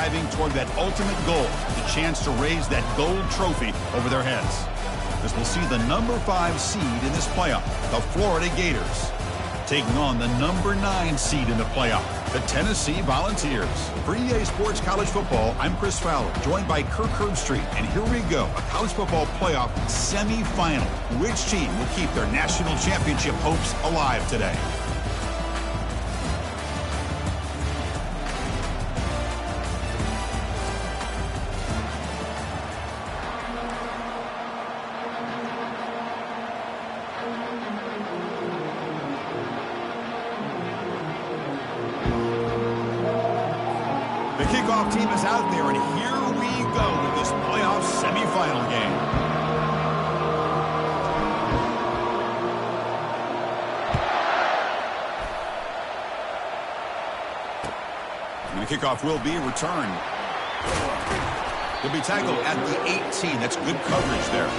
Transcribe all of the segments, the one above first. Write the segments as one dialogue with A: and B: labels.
A: striving toward that ultimate goal, the chance to raise that gold trophy over their heads. As we'll see the number 5 seed in this playoff, the Florida Gators, taking on the number 9 seed in the playoff, the Tennessee Volunteers. For EA Sports College Football, I'm Chris Fowler, joined by Kirk Herbstreit. And here we go, a college football playoff semifinal. Which team will keep their national championship hopes alive today? The kickoff team is out there, and here we go with this playoff semifinal game. And the kickoff will be returned. He'll be tackled at the 18. That's good coverage there.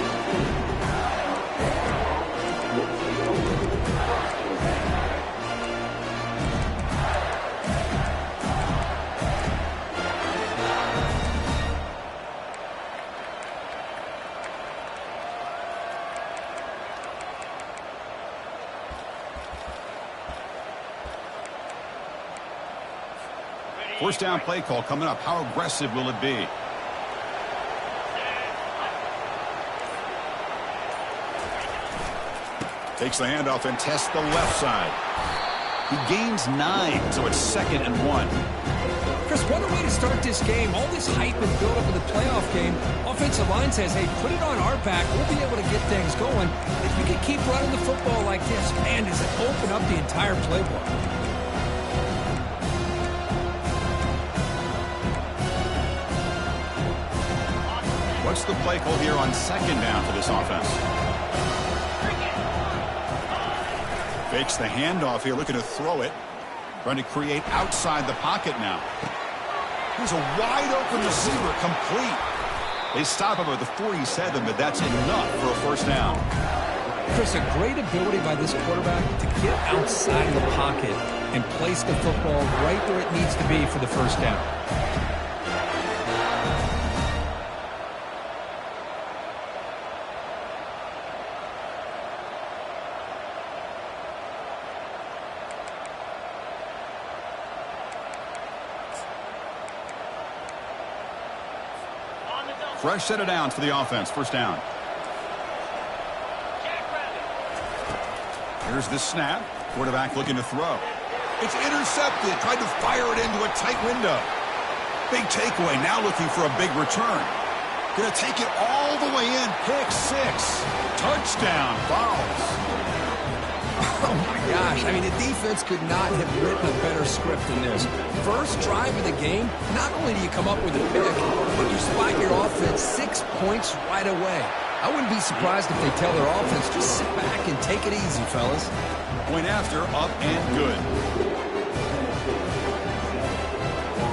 A: First down play call coming up. How aggressive will it be? Takes the handoff and tests the left side. He gains 9, so it's 2nd and 1.
B: Chris, what a way to start this game. All this hype and build up of the playoff game. Offensive line says, hey, put it on our back. We'll be able to get things going. If you can keep running the football like this, man, does it open up the entire playbook.
A: What's the play call here on 2nd down for this offense? Fakes the handoff here, looking to throw it. Trying to create outside the pocket now. Here's a wide-open receiver, complete. They stop him at the 47, but that's enough for a first down.
B: Chris, a great ability by this quarterback to get outside of the pocket and place the football right where it needs to be for the first down.
A: Fresh set of downs for the offense. First down. Here's the snap. Quarterback looking to throw. It's intercepted. Tried to fire it into a tight window. Big takeaway. Now looking for a big return. Going to take it all the way in. Pick 6. Touchdown. Fouls.
B: Oh, my gosh. I mean, the defense could not have written a better script than this. First drive of the game, not only do you come up with a pick, but you spot your offense 6 points right away. I wouldn't be surprised if they tell their offense, just sit back and take it easy, fellas.
A: Point after, up and good.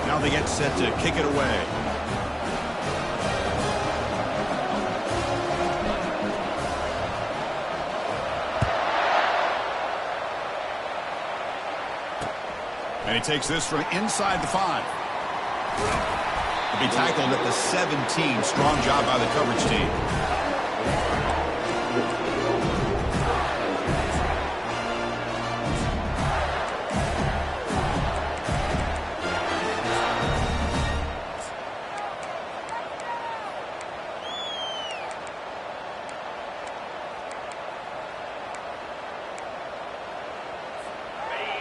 A: Now they get set to kick it away. And he takes this from inside the 5. He'll be tackled at the 17. Strong job by the coverage team.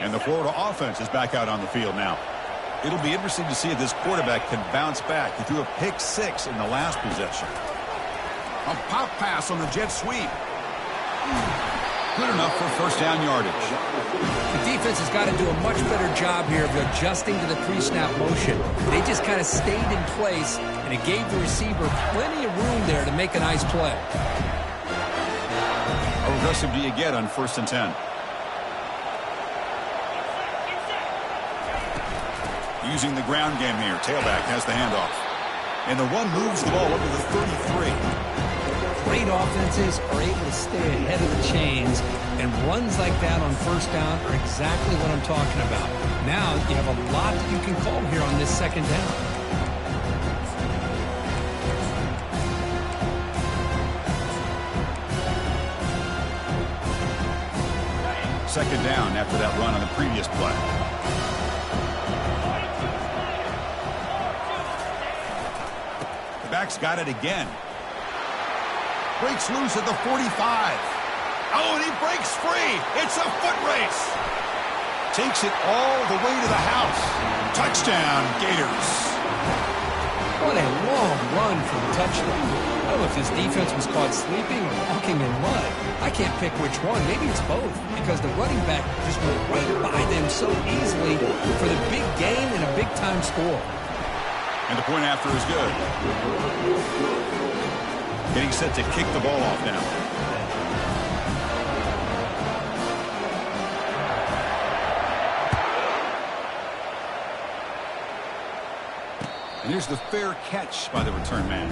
A: And the Florida offense is back out on the field now. It'll be interesting to see if this quarterback can bounce back. He threw a pick 6 in the last possession. A pop pass on the jet sweep. Good enough for first down yardage.
B: The defense has got to do a much better job here of adjusting to the pre-snap motion. They just kind of stayed in place, and it gave the receiver plenty of room there to make a nice play.
A: How aggressive do you get on 1st and 10? Using the ground game here. Tailback has the handoff. And the run moves the ball up to the 33.
B: Great offenses are able to stay ahead of the chains, and runs like that on first down are exactly what I'm talking about. Now you have a lot that you can call here on this 2nd down.
A: Second down after that run on the previous play. The back's got it again. Breaks loose at the 45. Oh, and he breaks free. It's a foot race. Takes it all the way to the house. Touchdown, Gators.
B: What a long run for the touchdown. I don't know if his defense was caught sleeping or walking in mud. I can't pick which one. Maybe it's both, because the running back just went right by them so easily for the big gain and a big-time score.
A: And the point after is good. Getting set to kick the ball off now. And here's the fair catch by the return man.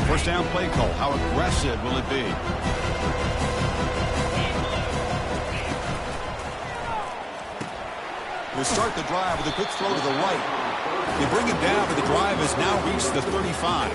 A: First down play call. How aggressive will it be? We'll start the drive with a quick throw to the right. They bring it down, but the drive has now reached the 35.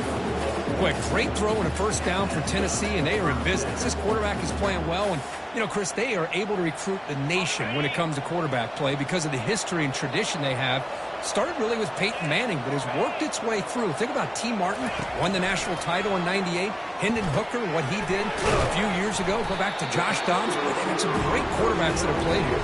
B: Boy, great throw and a first down for Tennessee, and they are in business. This quarterback is playing well, and, you know, Chris, they are able to recruit the nation when it comes to quarterback play because of the history and tradition they have. Started really with Peyton Manning, but has worked its way through. Think about T. Martin, won the national title in '98. Hendon Hooker, what he did a few years ago. Go back to Josh Dobbs. Boy, they've got some great quarterbacks that have played here.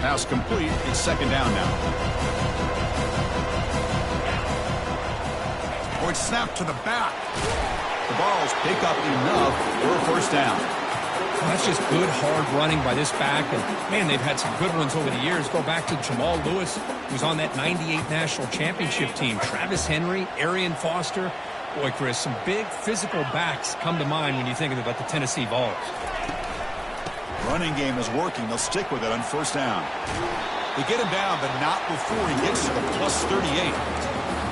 A: Pass complete. It's second down now. Oh, it's snapped to the back. The Vols pick up enough for a first down.
B: Well, that's just good, hard running by this back. And, man, they've had some good ones over the years. Go back to Jamal Lewis, who was on that '98 national championship team. Travis Henry, Arian Foster. Boy, Chris, some big physical backs come to mind when you think about the Tennessee Vols.
A: Running game is working. They'll stick with it on first down. They get him down, but not before he gets to the plus 38.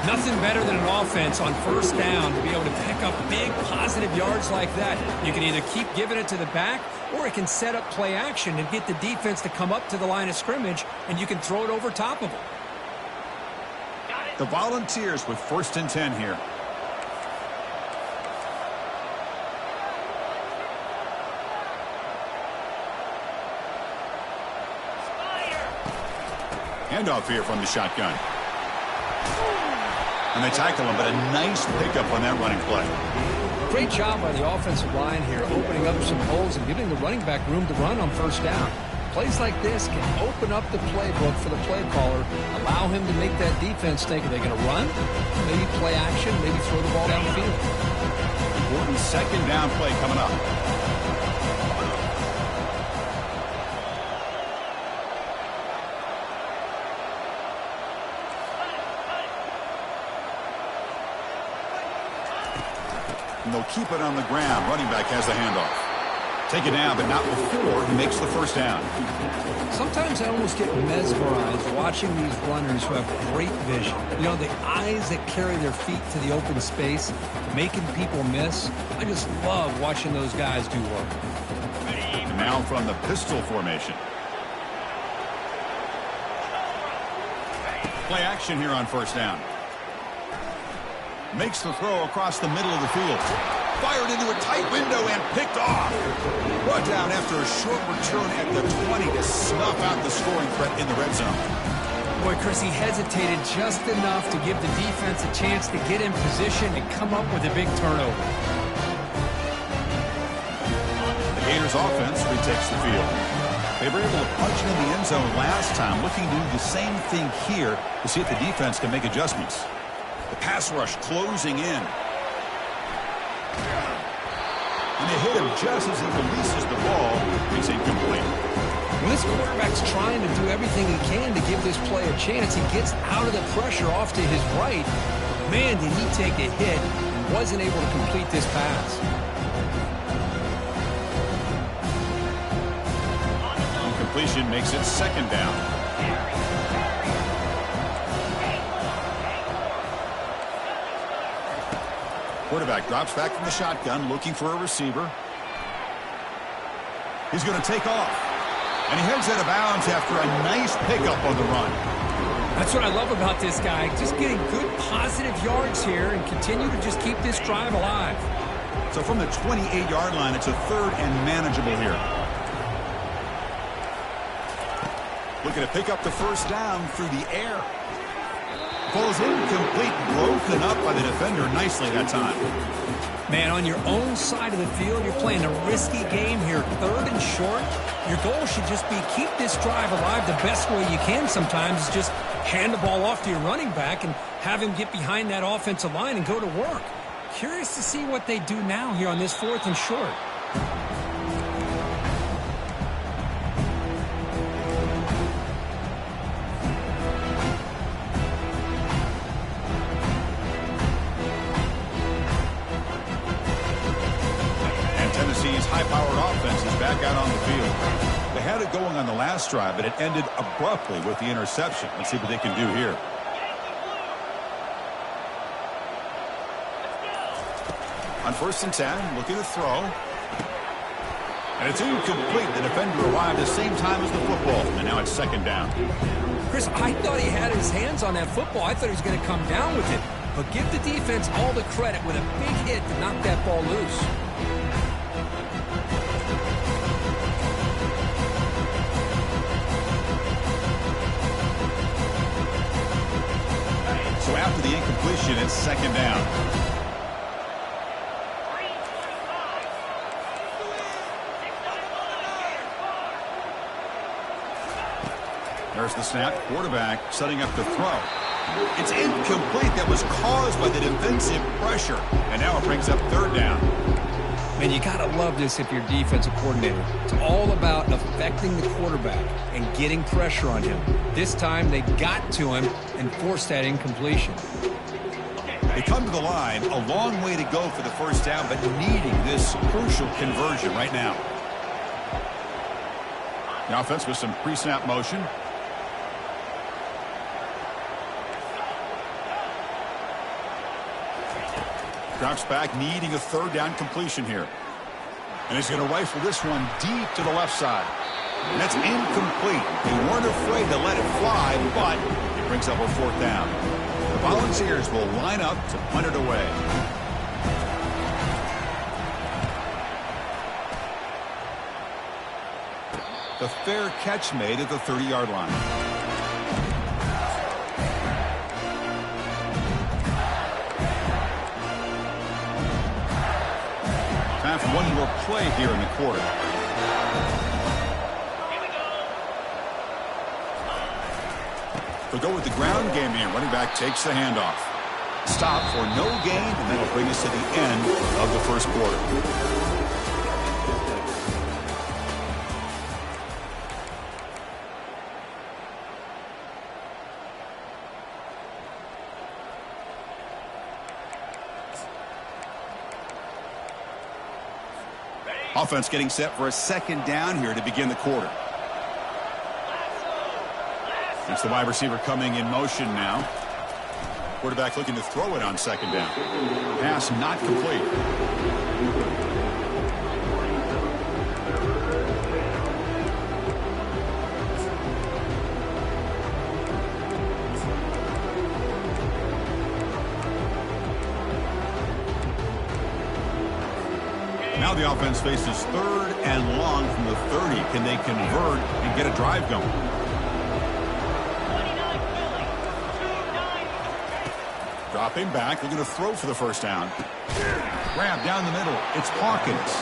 B: Nothing better than an offense on first down to be able to pick up big positive yards like that. You can either keep giving it to the back, or it can set up play action and get the defense to come up to the line of scrimmage, and you can throw it over top of them.
A: The Volunteers with 1st and 10 here. Handoff here from the shotgun. And they tackle him, but a nice pickup on that running play.
B: Great job by the offensive line here, opening up some holes and giving the running back room to run on first down. Plays like this can open up the playbook for the play caller, allow him to make that defense think, are they going to run? Maybe play action, maybe throw the ball downfield.
A: Important second down play coming up. And they'll keep it on the ground. Running back has the handoff. Take it down, but not before he makes the first down.
B: Sometimes I almost get mesmerized watching these runners who have great vision. You know, the eyes that carry their feet to the open space, making people miss. I just love watching those guys do work.
A: And now from the pistol formation. Play action here on first down. Makes the throw across the middle of the field. Fired into a tight window and picked off. Brought down after a short return at the 20 to snuff out the scoring threat in the red zone.
B: Boy, Chris, he hesitated just enough to give the defense a chance to get in position and come up with a big turnover.
A: The Gators offense retakes the field. They were able to punch in the end zone last time, looking to do the same thing here to see if the defense can make adjustments. The pass rush closing in. And they hit him just as he releases the ball. He's incomplete.
B: When this quarterback's trying to do everything he can to give this play a chance, he gets out of the pressure off to his right. Man, did he take a hit and wasn't able to complete this pass.
A: Incompletion makes it second down. Quarterback drops back from the shotgun, looking for a receiver. He's going to take off. And he heads out of bounds after a nice pickup on the run.
B: That's what I love about this guy. Just getting good positive yards here and continue to just keep this drive alive.
A: So from the 28-yard line, it's a third and manageable here. Looking to pick up the first down through the air. Falls incomplete, broken up by the defender nicely that time.
B: Man, on your own side of the field, you're playing a risky game here. Third and short. Your goal should just be keep this drive alive the best way you can sometimes is just hand the ball off to your running back and have him get behind that offensive line and go to work. Curious to see what they do now here on this fourth and short.
A: Tennessee's high-powered offense is back out on the field. They had it going on the last drive, but it ended abruptly with the interception. Let's see what they can do here. On 1st and 10, looking to throw. And it's incomplete. The defender arrived at the same time as the football, and now it's 2nd down.
B: Chris, I thought he had his hands on that football. I thought he was going to come down with it. But give the defense all the credit with a big hit to knock that ball loose.
A: So after the incompletion, it's 2nd down. There's the snap. Quarterback setting up the throw. It's incomplete. That was caused by the defensive pressure. And now it brings up 3rd down.
B: Man, you got to love this if you're a defensive coordinator. It's all about affecting the quarterback and getting pressure on him. This time, they got to him and forced that incompletion.
A: They come to the line. A long way to go for the first down, but needing this crucial conversion right now. The offense with some pre-snap motion. Drops back, needing a 3rd down completion here. And he's going to rifle this one deep to the left side. And that's incomplete. They weren't afraid to let it fly, but it brings up a 4th down. The Volunteers will line up to punt it away. The fair catch made at the 30-yard line. Time for one more play here in the quarter. They'll go with the ground game here. Running back takes the handoff. Stop for no gain, and that'll bring us to the end of the first quarter. Offense getting set for a 2nd down here to begin the quarter. It's the wide receiver coming in motion now. Quarterback looking to throw it on 2nd down. Pass not complete. Now the offense faces 3rd and long from the 30. Can they convert and get a drive going? Dropping back, looking to throw for the first down. Grab down the middle. It's Hawkins.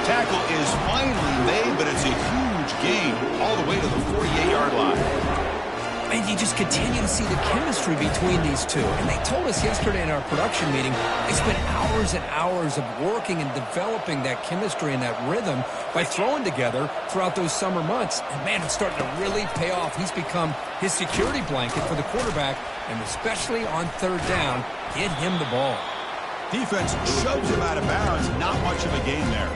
A: Tackle is finally made, but it's a huge gain all the way to the 48-yard line.
B: And you just continue to see the chemistry between these two. And they told us yesterday in our production meeting, they spent hours and hours of working and developing that chemistry and that rhythm by throwing together throughout those summer months. And, man, it's starting to really pay off. He's become his security blanket for the quarterback, and especially on 3rd down, get him the ball.
A: Defense shoves him out of bounds. Not much of a gain there.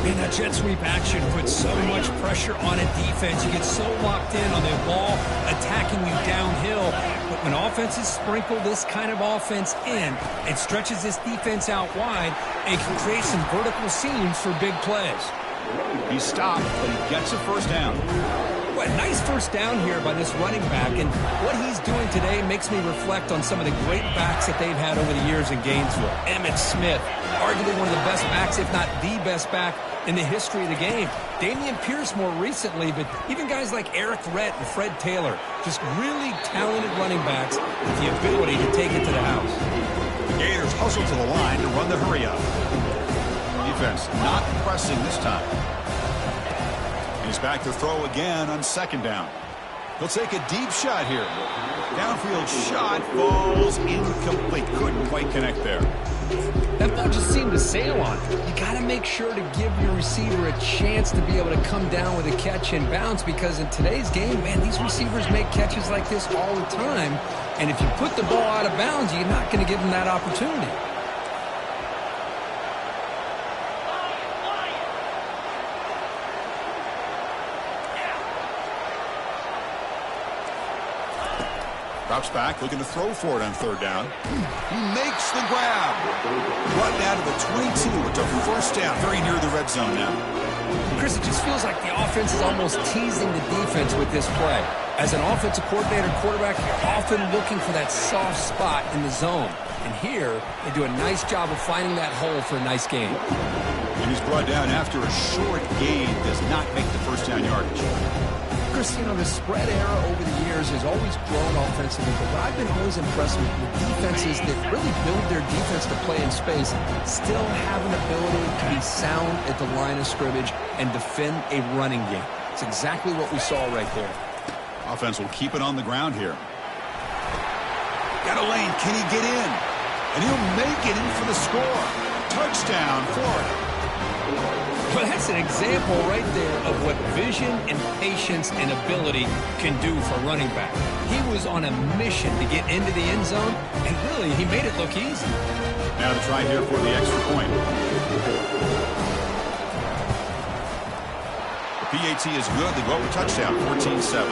B: Man, that jet sweep action puts so much pressure on a defense. You get so locked in on the ball attacking you downhill. But when offenses sprinkle this kind of offense in, it stretches this defense out wide and can create some vertical seams for big plays.
A: He's stopped, but he gets a first down.
B: What a nice first down here by this running back, and what he's doing today makes me reflect on some of the great backs that they've had over the years in Gainesville. Emmitt Smith, arguably one of the best backs, if not the best back in the history of the game. Dameon Pierce more recently, but even guys like Eric Rhett and Fred Taylor, just really talented running backs with the ability to take it to the house.
A: The Gators hustle to the line to run the hurry up. Defense not pressing this time. He's back to throw again on second down. He'll take a deep shot here. Downfield shot falls incomplete. Couldn't quite connect there.
B: That ball just seemed to sail on. You got to make sure to give your receiver a chance to be able to come down with a catch and bounce, because in today's game, man, these receivers make catches like this all the time. And if you put the ball out of bounds, you're not going to give them that opportunity.
A: Drops back, looking to throw for it on third down. He makes the grab. Brought down to the 22 with a first down, very near the red zone now.
B: Chris, it just feels like the offense is almost teasing the defense with this play. As an offensive coordinator, quarterback, you're often looking for that soft spot in the zone. And here, they do a nice job of finding that hole for a nice gain.
A: And he's brought down after a short gain, does not make the first down yardage.
B: Chris, you know, the spread era over the years has always grown offensively, but what I've been always impressed with defenses that really build their defense to play in space still have an ability to be sound at the line of scrimmage and defend a running game. It's exactly what we saw right there.
A: Offense will keep it on the ground here. Got a lane. Can he get in? And he'll make it in for the score. Touchdown, Florida.
B: Well, that's an example right there of what vision and patience and ability can do for running back. He was on a mission to get into the end zone, and really, he made it look easy.
A: Now to try here for the extra point. The PAT is good. They go up a touchdown, 14-7.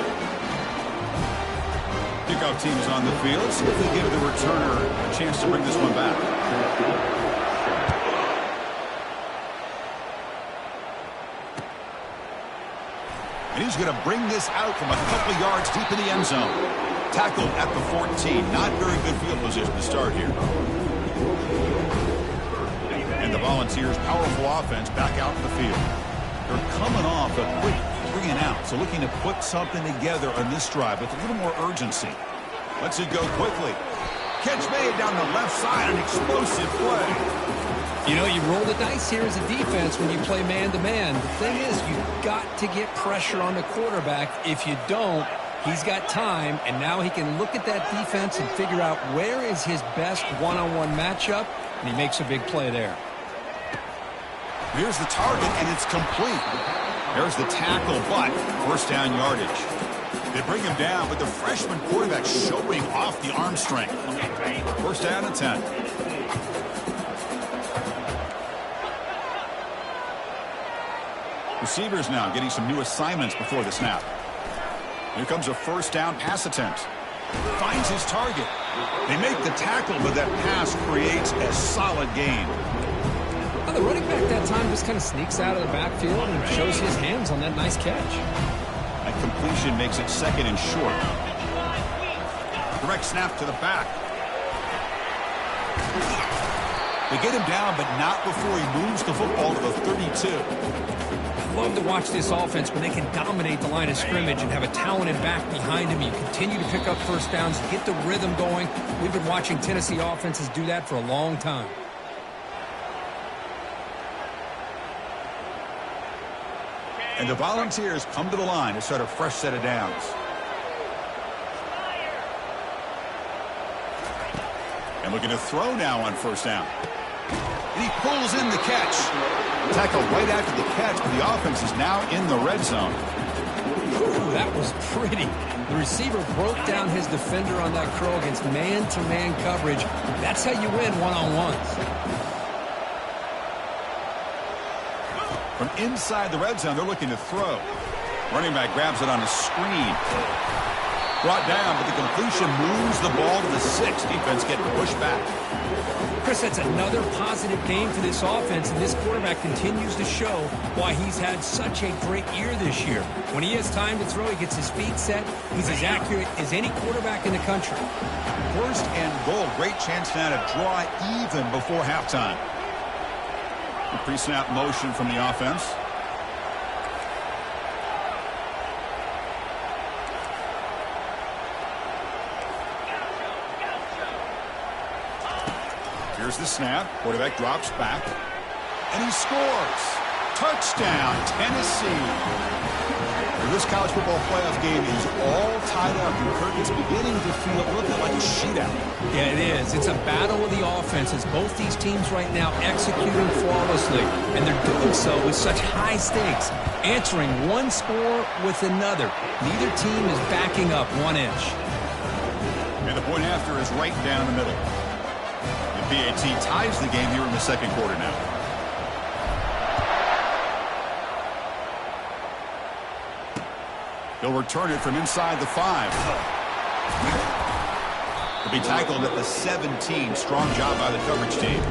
A: Kickoff team is on the field. Let's see if they give the returner a chance to bring this one back. And he's going to bring this out from a couple of yards deep in the end zone. Tackled at the 14. Not very good field position to start here. And the Volunteers' powerful offense back out in the field. They're coming off a quick 3-and-out, so looking to put something together on this drive with a little more urgency. Lets it go quickly. Catch made down the left side, an explosive play.
B: You know, you roll the dice here as a defense when you play man-to-man. The thing is, you've got to get pressure on the quarterback. If you don't, he's got time, and now he can look at that defense and figure out where is his best one-on-one matchup, and he makes a big play there.
A: Here's the target, and it's complete. There's the tackle, but first down yardage. They bring him down, but the freshman quarterback showing off the arm strength. First down and 10. Receivers now getting some new assignments before the snap. Here comes a first down pass attempt. Finds his target. They make the tackle, but that pass creates a solid gain.
B: Well, the running back that time just kind of sneaks out of the backfield and shows his hands on that nice catch.
A: That completion makes it second and short. Direct snap to the back. They get him down, but not before he moves the football to the 32.
B: Love to watch this offense when they can dominate the line of scrimmage and have a talented back behind him. You continue to pick up first downs, get the rhythm going. We've been watching Tennessee offenses do that for a long time.
A: And the Volunteers come to the line to start a fresh set of downs. And looking to throw now on first down. And he pulls in the catch. Tackle right after the catch, but the offense is now in the red zone.
B: Ooh, that was pretty. The receiver broke down his defender on that curl against man-to-man coverage. That's how you win one-on-ones.
A: From inside the red zone, they're looking to throw. Running back grabs it on a screen. Brought down, but the completion moves the ball to the 6. Defense getting pushed back.
B: Chris, that's another positive game for this offense, and this quarterback continues to show why he's had such a great year this year. When he has time to throw, he gets his feet set. He's as accurate as any quarterback in the country.
A: First and goal. Great chance now to draw even before halftime. The pre-snap motion from the offense. Here's the snap. Quarterback drops back. And he scores. Touchdown, Tennessee. This college football playoff game is all tied up. And Kirk, it's beginning to feel a little bit like a shootout.
B: Yeah, it is. It's a battle of the offenses. Both these teams right now executing flawlessly. And they're doing so with such high stakes. Answering one score with another. Neither team is backing up 1 inch.
A: And the point after is right down the middle. PAT ties the game here in the second quarter now. He'll return it from inside the 5. He'll be tackled at the 17. Strong job by the coverage team.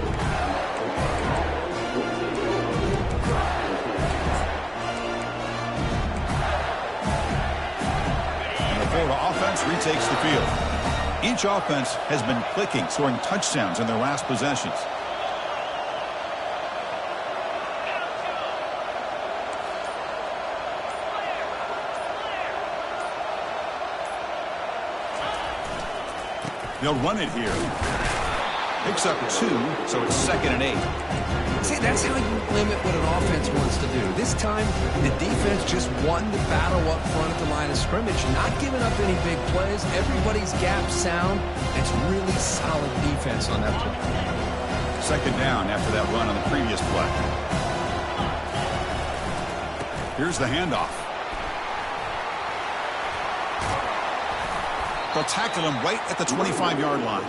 A: And the Florida offense retakes the field. Each offense has been clicking, scoring touchdowns in their last possessions. They'll run it here. Picks up 2, so it's 2nd and 8.
B: See, that's how you limit what an offense wants to do. This time, the defense just won the battle up front at the line of scrimmage, not giving up any big plays. Everybody's gap sound. It's really solid defense on that play.
A: 2nd down after that run on the previous play. Here's the handoff. They'll tackle him right at the 25-yard line.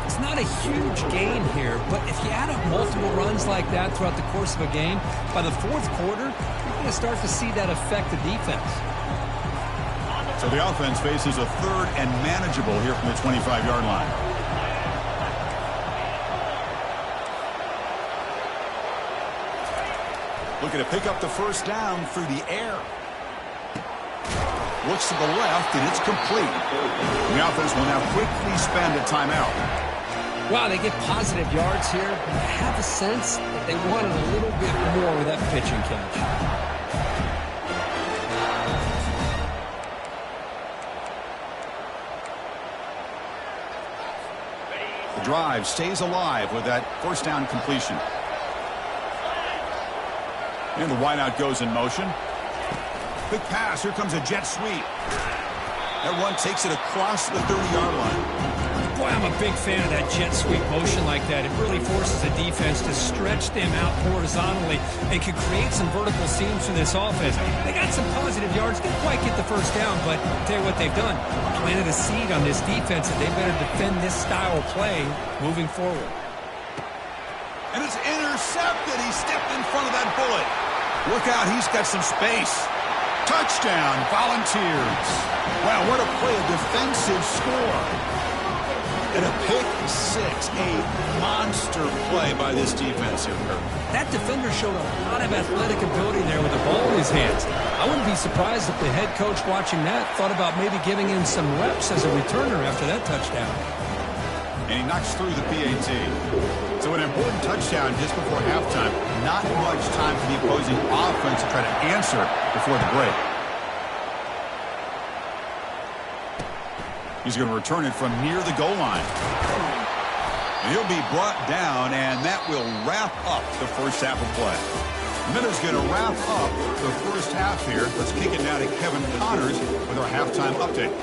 B: It's not a huge gain here, but if you add up multiple runs like that throughout the course of a game, by the 4th quarter, you're going to start to see that affect the defense.
A: So the offense faces a 3rd and manageable here from the 25-yard line. Looking to pick up the 1st down through the air. Looks to the left, and it's complete. The offense will now quickly spend a timeout.
B: Wow, they get positive yards here. I have a sense that they wanted a little bit more with that pitch and catch.
A: The drive stays alive with that 1st down completion. And the wideout goes in motion. Quick pass. Here comes a jet sweep. That one takes it across the 30-yard line.
B: Boy, I'm a big fan of that jet sweep motion like that. It really forces the defense to stretch them out horizontally and can create some vertical seams for this offense. They got some positive yards. Didn't quite get the 1st down, but I'll tell you what they've done. Planted a seed on this defense that they better defend this style of play moving forward.
A: And it's intercepted. He stepped in front of that bullet. Look out. He's got some space. Touchdown, Volunteers. Wow, what a play, a defensive score. And a pick 6, a monster play by this defense here.
B: That defender showed a lot of athletic ability there with the ball in his hands. I wouldn't be surprised if the head coach watching that thought about maybe giving him some reps as a returner after that touchdown.
A: And he knocks through the PAT. So an important touchdown just before halftime. Not much time for the opposing offense to try to answer before the break. He's going to return it from near the goal line. And he'll be brought down, and that will wrap up the 1st half of play. Miller's going to wrap up the 1st half here. Let's kick it now to Kevin Connors with our halftime update.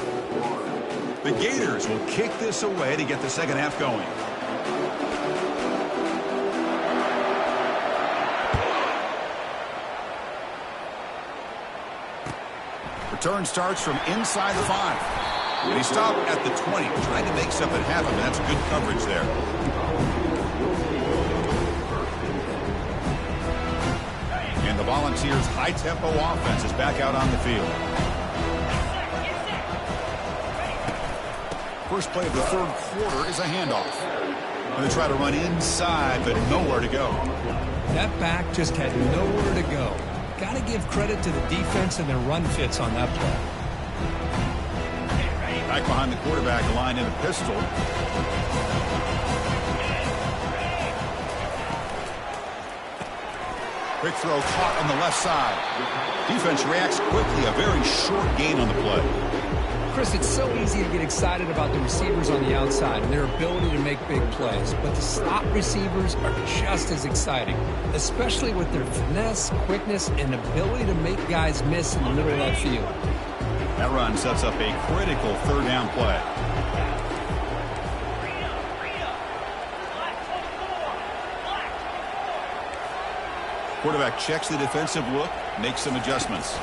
A: The Gators will kick this away to get the 2nd half going. Return starts from inside the 5. And he stopped at the 20, trying to make something happen, but that's good coverage there. And the Volunteers' high-tempo offense is back out on the field. First play of the third quarter is a handoff. And they try to run inside, but nowhere to go.
B: That back just had nowhere to go. Got to give credit to the defense and their run fits on that play.
A: Back behind the quarterback, line in a pistol. Quick throw caught on the left side. Defense reacts quickly. A very short gain on the play.
B: Chris, it's so easy to get excited about the receivers on the outside and their ability to make big plays, but the slot receivers are just as exciting, especially with their finesse, quickness, and ability to make guys miss in the middle of that field.
A: That run sets up a critical third down play. Quarterback checks the defensive look, makes some adjustments.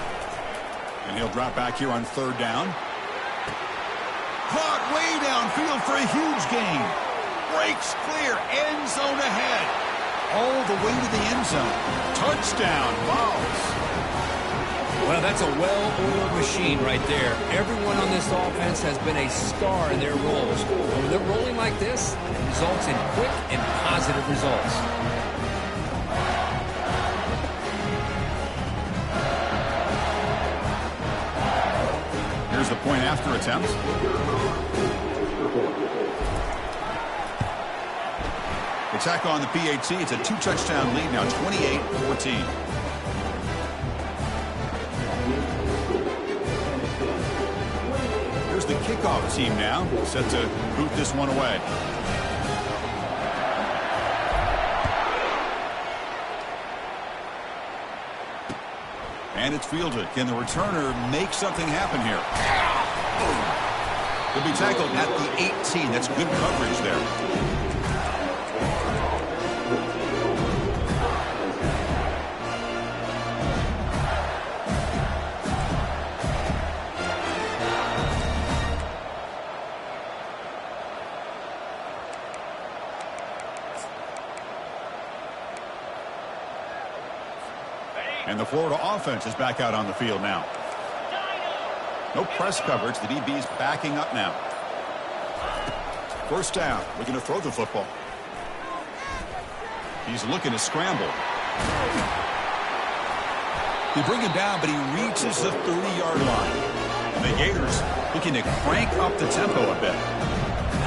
A: And he'll drop back here on third down. Caught way downfield for a huge gain. Breaks clear, end zone ahead. All the way to the end zone. Touchdown, Vols.
B: Well, that's a well-oiled machine right there. Everyone on this offense has been a star in their roles. When they're rolling like this, it results in quick and positive results.
A: Here's the point after attempt. Attack on the PAT. It's a 2-touchdown lead now, 28-14. Here's the kickoff team now, set to boot this one away. And it's fielded. Can the returner make something happen here? He'll be tackled at the 18. That's good coverage there. And the Florida offense is back out on the field now. No press coverage. The DB's backing up now. First down. We're going to throw the football. He's looking to scramble. They bring him down, but he reaches the 30-yard line. And the Gators looking to crank up the tempo a bit.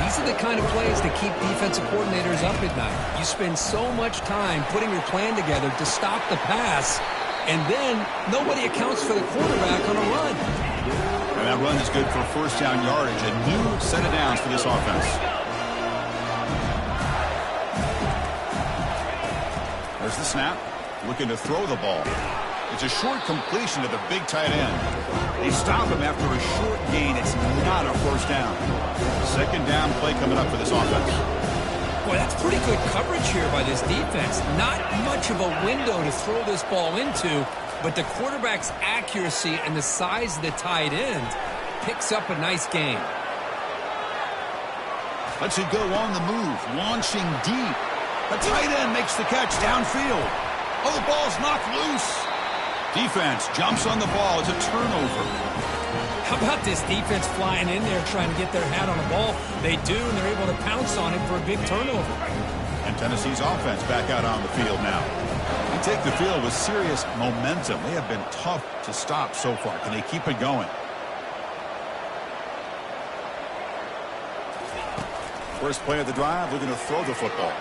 B: These are the kind of plays that keep defensive coordinators up at night. You spend so much time putting your plan together to stop the pass, and then nobody accounts for the quarterback on a run.
A: And that run is good for first down yardage. A new set of downs for this offense. There's the snap. Looking to throw the ball. It's a short completion to the big tight end. They stop him after a short gain. It's not a first down. Second down play coming up for this offense.
B: Boy, that's pretty good coverage here by this defense. Not much of a window to throw this ball into, but the quarterback's accuracy and the size of the tight end picks up a nice gain.
A: Lets it go on the move, launching deep. The tight end makes the catch downfield. Oh, the ball's knocked loose. Defense jumps on the ball. It's a turnover.
B: How about this defense flying in there trying to get their hat on the ball? They do, and they're able to pounce on it for a big turnover.
A: And Tennessee's offense back out on the field now. They take the field with serious momentum. They have been tough to stop so far. Can they keep it going? First play of the drive, we're going to throw the football.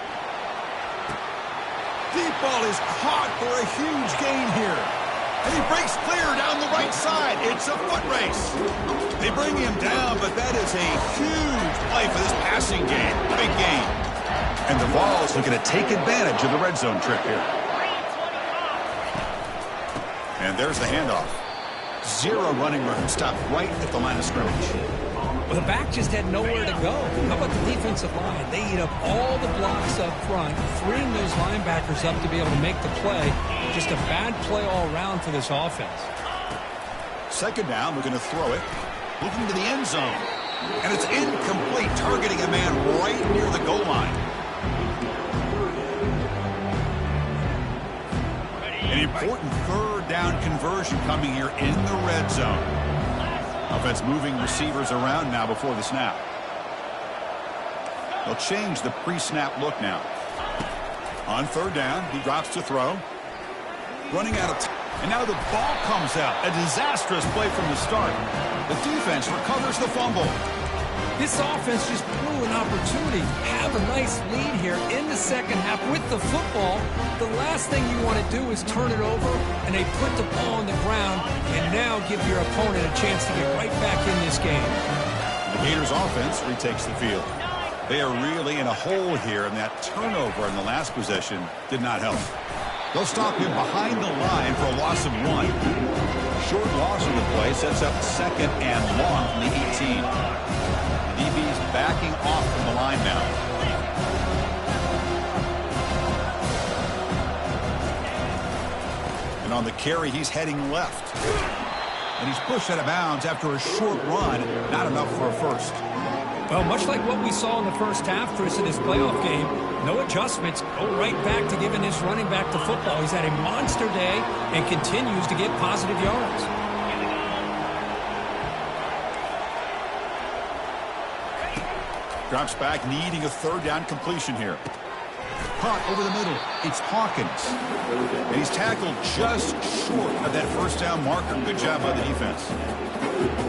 A: Deep ball is caught for a huge gain here. And he breaks clear down the right side. It's a foot race. They bring him down, but that is a huge play for this passing game. Big game. And the Vols looking to take advantage of the red zone trip here. And there's the handoff. Zero running room. Stopped right at the line of scrimmage.
B: Well, the back just had nowhere to go. How about the defensive line? They eat up all the blocks up front, freeing those linebackers up to be able to make the play. Just a bad play all around for this offense.
A: Second down, we're going to throw it. Looking to the end zone. And it's incomplete, targeting a man right near the goal line. An important third down conversion coming here in the red zone. Offense moving receivers around now before the snap. They'll change the pre-snap look now. On third down, he drops to throw. Running out of time. And now the ball comes out. A disastrous play from the start. The defense recovers the fumble.
B: This offense just blew an opportunity. Have a nice lead here in the second half with the football. The last thing you want to do is turn it over, and they put the ball on the ground and now give your opponent a chance to get right back in this game.
A: The Gators offense retakes the field. They are really in a hole here, and that turnover in the last possession did not help. They'll stop him behind the line for a loss of 1. Short loss of the play sets up second and long from the 18. The DB's backing off from the line now. And on the carry, he's heading left. And he's pushed out of bounds after a short run. Not enough for a first.
B: Well, much like what we saw in the first half, Chris, in this playoff game, no adjustments. Go right back to giving this running back to football. He's had a monster day and continues to get positive yards.
A: Drops back, needing a third down completion here. Caught over the middle. It's Hawkins. And he's tackled just short of that first down marker. Good job by the defense.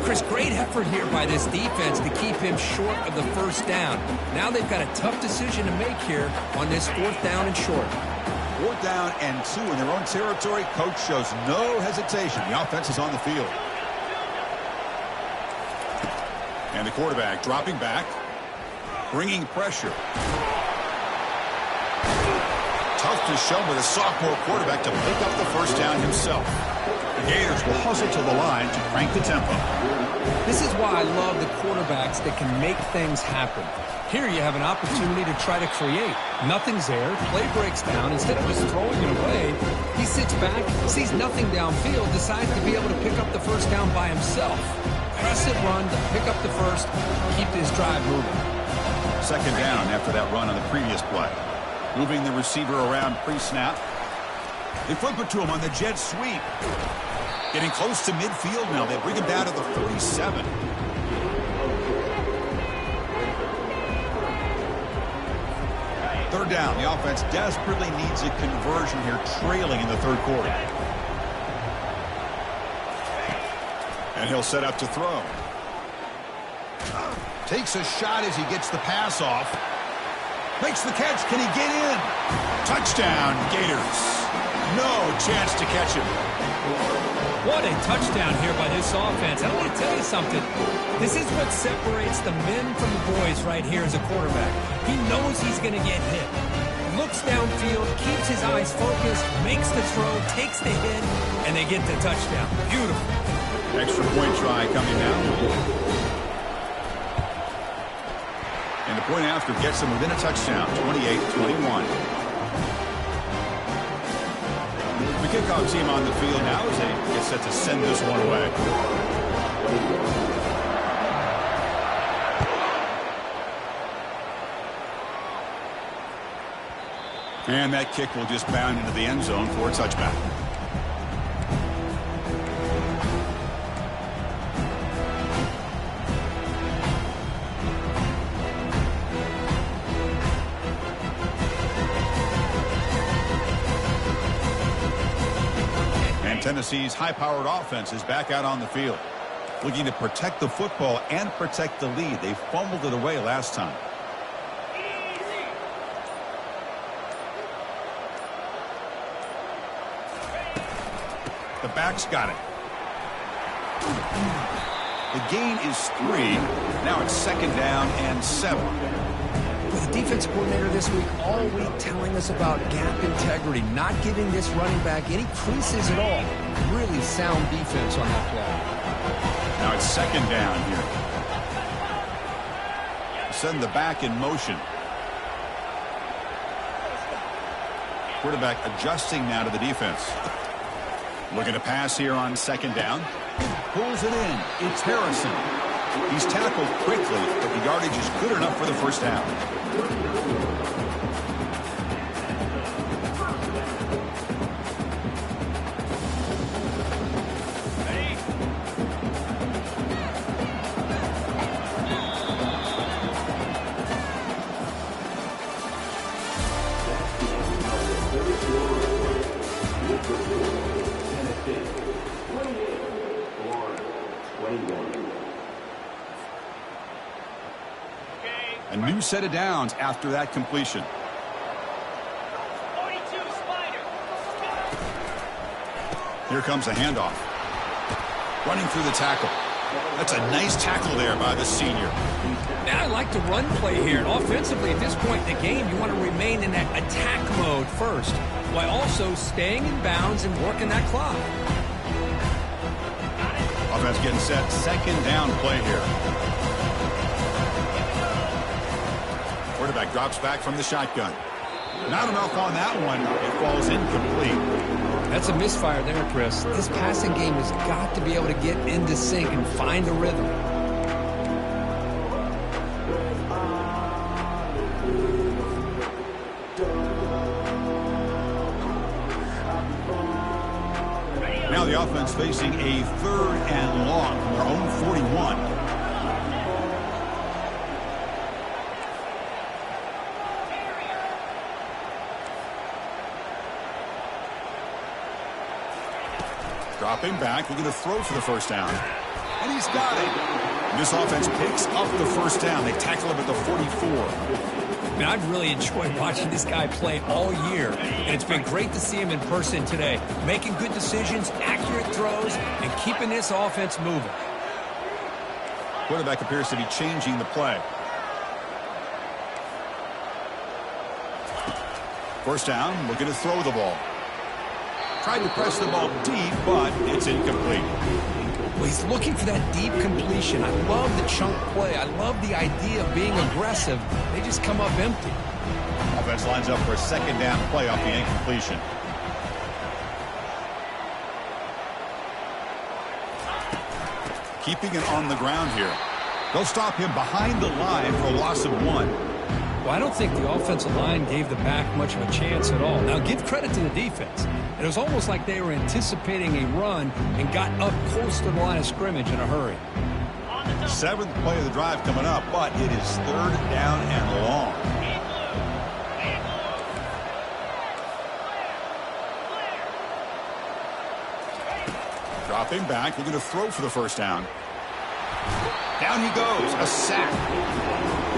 B: Chris, great effort here by this defense to keep him short of the first down. Now they've got a tough decision to make here on this fourth down and short.
A: 4th down and 2 in their own territory. Coach shows no hesitation. The offense is on the field. And the quarterback dropping back, bringing pressure. Tough to show by the sophomore quarterback to pick up the first down himself. The Gators will hustle to the line to crank the tempo.
B: This is why I love the quarterbacks that can make things happen. Here you have an opportunity to try to create. Nothing's there. Play breaks down. Instead of just throwing it away, he sits back, sees nothing downfield, decides to be able to pick up the first down by himself. Press it, run to pick up the first, keep this drive moving.
A: Second down after that run on the previous play. Moving the receiver around pre-snap. They flip it to him on the jet sweep. Getting close to midfield now. They bring him down to the 47. Third down. The offense desperately needs a conversion here, trailing in the third quarter. And he'll set up to throw. Takes a shot as he gets the pass off. Makes the catch. Can he get in? Touchdown, Gators. No chance to catch him.
B: What a touchdown here by this offense. I want to tell you something. This is what separates the men from the boys right here as a quarterback. He knows he's going to get hit. Looks downfield, keeps his eyes focused, makes the throw, takes the hit, and they get the touchdown. Beautiful.
A: Extra point try coming now. And the point after gets them within a touchdown, 28-21. The kickoff team on the field now as they get set to send this one away. And that kick will just bound into the end zone for a touchback. Tennessee's high-powered offense is back out on the field, looking to protect the football and protect the lead. They fumbled it away last time. The back's got it. The gain is 3. Now it's second down and 7.
B: The defense coordinator this week all week telling us about gap integrity, not giving this running back any creases at all. Really sound defense on that play.
A: Now it's second down here. Send the back in motion. Quarterback adjusting now to the defense. Looking to pass here on second down. Pulls it in. It's Harrison. He's tackled quickly, but the yardage is good enough for the first down. A new set of downs after that completion.
C: 42, Spider.
A: Here comes the handoff. Running through the tackle. That's a nice tackle there by the senior.
B: Now I like the run play here. And offensively, at this point in the game, you want to remain in that attack mode first, while also staying in bounds and working that clock.
A: Offense getting set. Second down play here. Quarterback drops back from the shotgun. Not enough on that one. It falls incomplete.
B: That's a misfire there, Chris. This passing game has got to be able to get into sync and find a rhythm.
A: Now the offense facing a 3rd and long from their own 41. Dropping back, looking to throw for the first down. And he's got it. And this offense picks up the first down. They tackle him at the 44.
B: I mean, I've really enjoyed watching this guy play all year, and it's been great to see him in person today, making good decisions, accurate throws, and keeping this offense moving.
A: Quarterback appears to be changing the play. First down, looking to throw the ball. Tried to press the ball deep, but it's incomplete.
B: Well, he's looking for that deep completion. I love the chunk play. I love the idea of being aggressive. They just come up empty.
A: Offense lines up for a second down play off the incompletion. Keeping it on the ground here. They'll stop him behind the line for a loss of 1.
B: Well, I don't think the offensive line gave the back much of a chance at all. Now, give credit to the defense. It was almost like they were anticipating a run and got up close to the line of scrimmage in a hurry.
A: 7th play of the drive coming up, but it is 3rd down and long. Dropping back, looking to throw for the first down. Down he goes, a sack.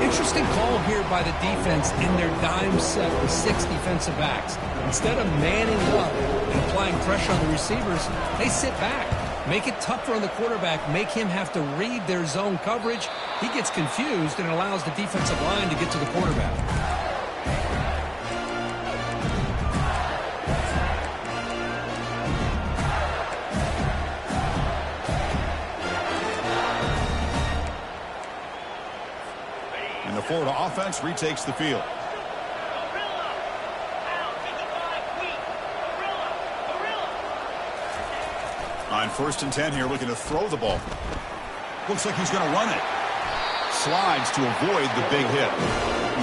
B: Interesting call here by the defense in their dime set with 6 defensive backs. Instead of manning up and applying pressure on the receivers, they sit back, make it tougher on the quarterback, make him have to read their zone coverage. He gets confused and allows the defensive line to get to the quarterback.
A: And the Florida offense retakes the field. On 1st and 10 here, looking to throw the ball. Looks like he's going to run it. Slides to avoid the big hit.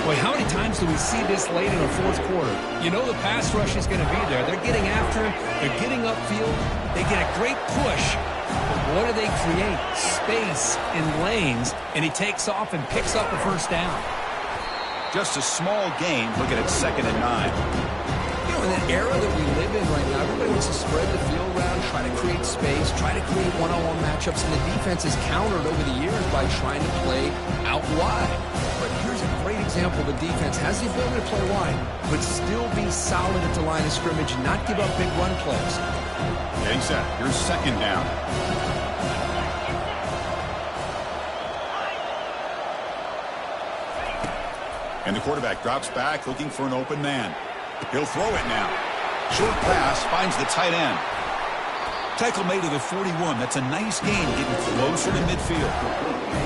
B: Boy, how many times do we see this late in the 4th quarter? You know the pass rush is going to be there. They're getting after him. They're getting upfield. They get a great push. But what do they create? Space in lanes, and he takes off and picks up a first down.
A: Just a small gain. Looking at 2nd and 9.
B: You know, in the era that we live in right now, everybody wants to spread the field around, try to create space, try to create one-on-one matchups, and the defense is countered over the years by trying to play out wide. But here's a great example of a defense has the ability to play wide, but still be solid at the line of scrimmage and not give up big run plays.
A: Getting set. Here's 2nd down. And the quarterback drops back, looking for an open man. He'll throw it now. Short pass, finds the tight end. Tackle made at the 41. That's a nice gain, getting closer to midfield.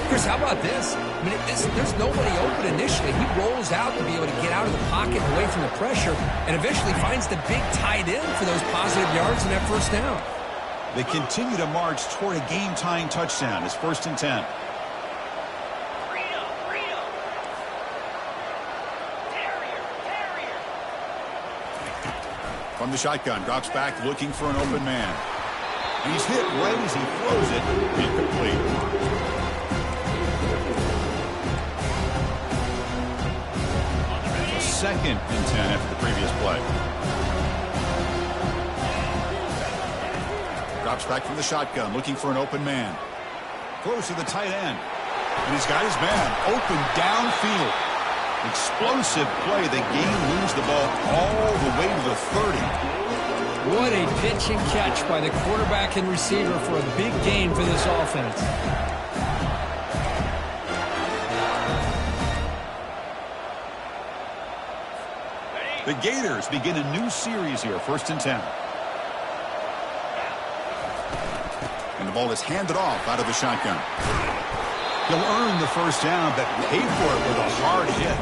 B: Chris, how about this? I mean, there's nobody open initially. He rolls out to be able to get out of the pocket and away from the pressure, and eventually finds the big tight end for those positive yards in that first down.
A: They continue to march toward a game-tying touchdown. It's 1st and 10. From the shotgun, drops back, looking for an open man. And he's hit right as he throws it. Incomplete. So 2nd and 10 after the previous play. Drops back from the shotgun, looking for an open man. Throws to the tight end. And he's got his man open downfield. Explosive play. The game moves the ball all the way to the 30.
B: What a pitch and catch by the quarterback and receiver for a big gain for this offense.
A: The Gators begin a new series here, 1st and 10. And the ball is handed off out of the shotgun. He'll earn the first down, but pay for it with a hard hit.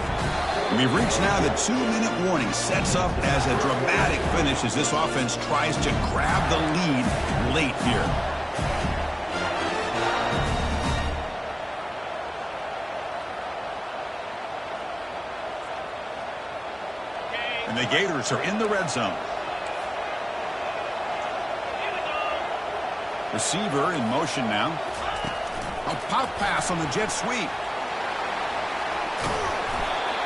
A: And we've reached now the 2-minute warning. Sets up as a dramatic finish as this offense tries to grab the lead late here. And the Gators are in the red zone. Receiver in motion now. A pop pass on the jet sweep.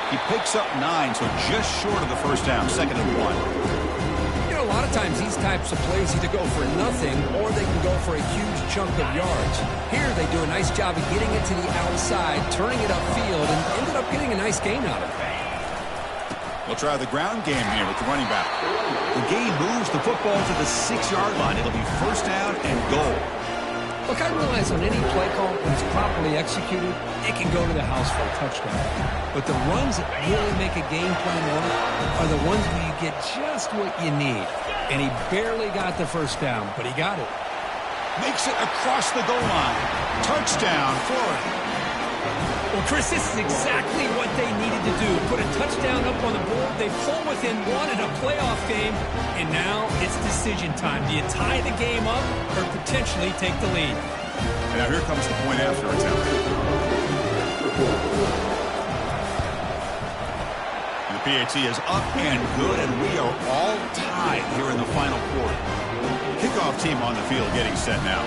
A: He picks up 9, so just short of the first down, 2nd and 1.
B: You know, a lot of times these types of plays either go for nothing or they can go for a huge chunk of yards. Here they do a nice job of getting it to the outside, turning it upfield, and ended up getting a nice gain out of it.
A: We'll try the ground game here with the running back. The game moves the football to the 6-yard line. It'll be first down and goal.
B: Look, I realize on any play call, when it's properly executed, it can go to the house for a touchdown. But the runs that really make a game plan work are the ones where you get just what you need. And he barely got the first down, but he got it.
A: Makes it across the goal line. Touchdown, Florida.
B: Well, Chris, this is exactly what they needed to do. Put a touchdown up on the board. They pull within 1 in a playoff game. And now it's decision time. Do you tie the game up or potentially take the lead?
A: And now here comes the point after attempt. And the PAT is up and good, and we are all tied here in the final quarter. Kickoff team on the field getting set now.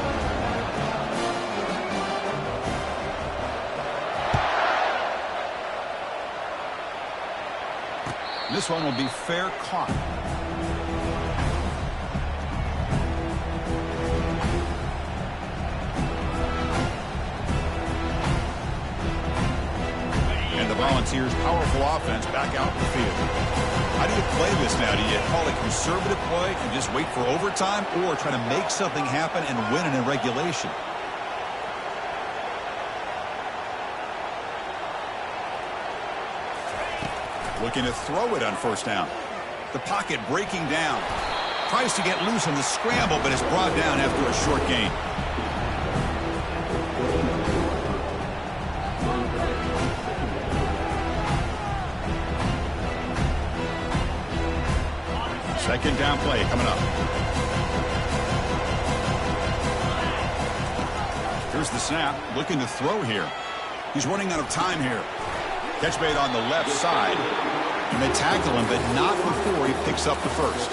A: This one will be fair caught. And the Volunteers' powerful offense back out in the field. How do you play this now? Do you call it conservative play and just wait for overtime, or try to make something happen and win it in regulation? Looking to throw it on first down. The pocket breaking down. Tries to get loose on the scramble, but is brought down after a short gain. Second down play coming up. Here's the snap. Looking to throw here. He's running out of time here. Catch made on the left side. And they tackle him, but not before he picks up the first.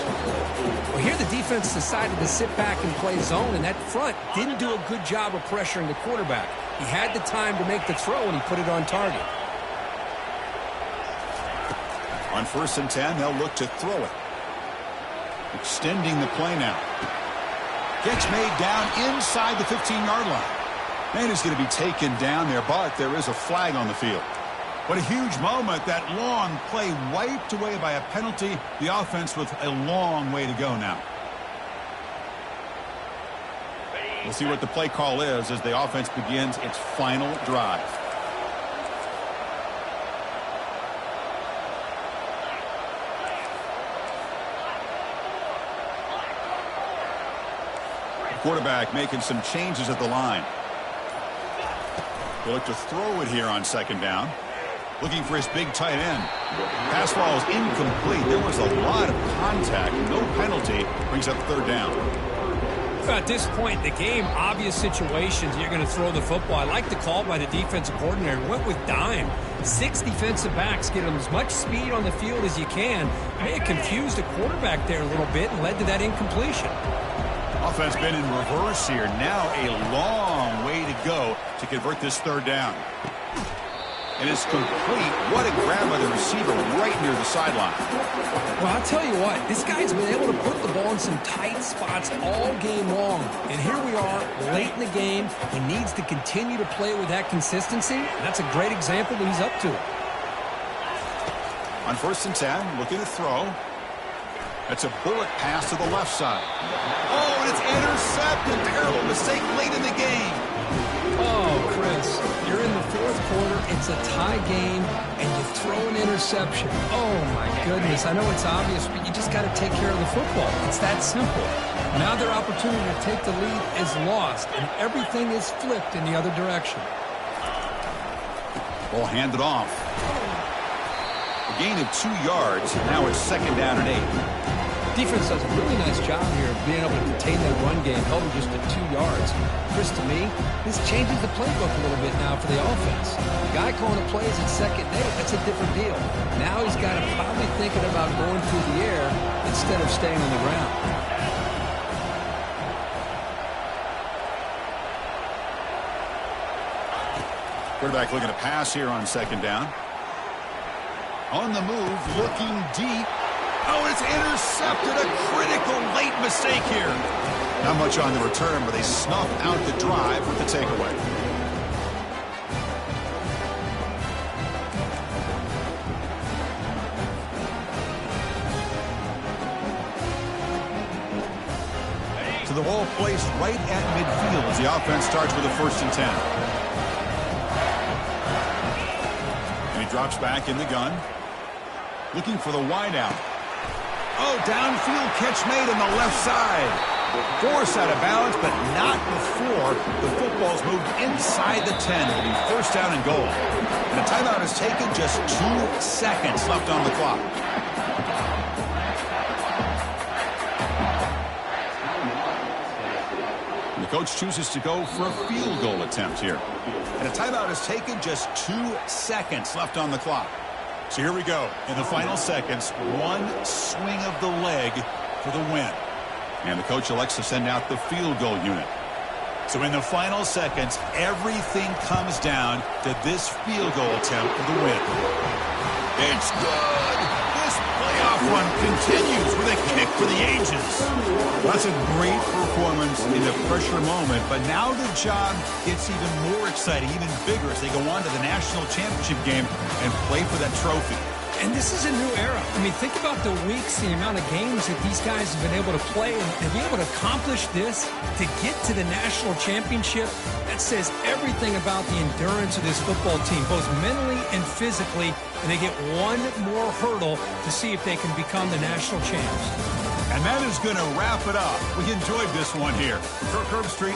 B: Well, here the defense decided to sit back and play zone, and that front didn't do a good job of pressuring the quarterback. He had the time to make the throw, and he put it on target.
A: On 1st and 10, they'll look to throw it. Extending the play now. Catch made down inside the 15-yard line. Man is going to be taken down there, but there is a flag on the field. What a huge moment. That long play wiped away by a penalty. The offense with a long way to go now. We'll see what the play call is as the offense begins its final drive. The quarterback making some changes at the line. He'll look to throw it here on 2nd down. Looking for his big tight end. Pass ball is incomplete. There was a lot of contact. No penalty. Brings up 3rd down.
B: At this point in the game, obvious situations, you're going to throw the football. I like the call by the defensive coordinator. Went with dime. 6 defensive backs get them as much speed on the field as you can. May have confused the quarterback there a little bit and led to that incompletion.
A: Offense been in reverse here. Now a long way to go to convert this 3rd down. And it's complete. What a grab by the receiver right near the sideline.
B: Well, I'll tell you what, this guy's been able to put the ball in some tight spots all game long. And here we are, late in the game. He needs to continue to play with that consistency. And that's a great example that he's up to it.
A: On 1st and 10, looking to throw. That's a bullet pass to the left side. Oh, and it's intercepted. Terrible mistake late in the game.
B: Oh, Chris, you're in the 4th quarter. It's a tie game, and you throw an interception. Oh, my goodness. I know it's obvious, but you just got to take care of the football. It's that simple. Now their opportunity to take the lead is lost, and everything is flipped in the other direction.
A: Ball handed off. A gain of 2 yards. Now it's 2nd down and 8.
B: Defense does a really nice job here of being able to contain that run game, held him just to 2 yards. Chris, to me, this changes the playbook a little bit now for the offense. The guy calling the plays at 2nd and 8, that's a different deal. Now he's got to probably thinking about going through the air instead of staying on the ground.
A: Quarterback looking to pass here on 2nd down. On the move, looking deep. Oh, it's intercepted. A critical late mistake here. Not much on the return, but they snuff out the drive with the takeaway. To the ball placed right at midfield as the offense starts with a 1st and 10. And he drops back in the gun. Looking for the wideout. Oh, downfield catch made on the left side. Forced out of bounds, but not before the football's moved inside the 10. It'll be 1st down and goal. And a timeout is taken, just 2 seconds left on the clock. And the coach chooses to go for a field goal attempt here. And a timeout is taken, just 2 seconds left on the clock. So here we go. In the final seconds, 1 swing of the leg for the win. And the coach elects to send out the field goal unit. So in the final seconds, everything comes down to this field goal attempt for the win. It's good. This playoff run continues with a kick for the ages. That's a great performance in the pressure moment, but now the job gets even more exciting, even bigger as they go on to the national championship game and play for that trophy.
B: And this is a new era. I mean, think about the weeks, the amount of games that these guys have been able to play, and to be able to accomplish this, to get to the national championship, that says everything about the endurance of this football team, both mentally and physically, and they get one more hurdle to see if they can become the national champs.
A: And that is going to wrap it up. We enjoyed this one here. Kirk Herbstreit,